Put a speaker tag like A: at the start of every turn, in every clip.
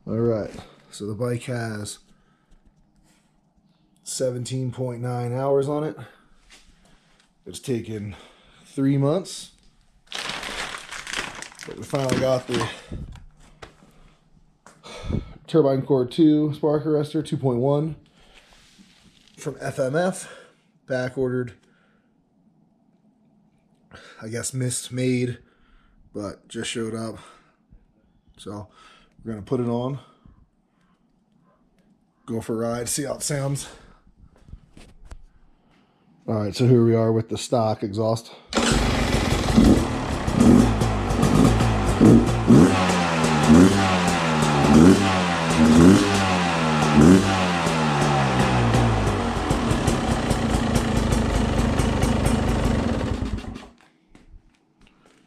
A: All right, so the bike has 17.9 hours on it. It's taken 3 months, but we finally got the turbine core 2 spark arrestor 2.1 from FMF, back ordered. I guess made, but just showed up. So we're gonna put it on, go for a ride, see how it sounds. All right, so here we are with the stock exhaust.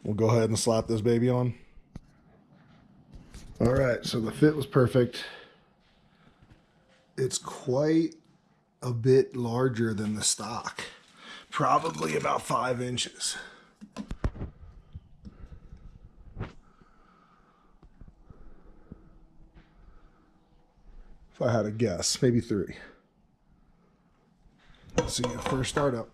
A: We'll go ahead and slap this baby on. All right, so the fit was perfect. It's quite a bit larger than the stock, probably about 5 inches. If I had to guess, maybe 3. Let's see, first startup.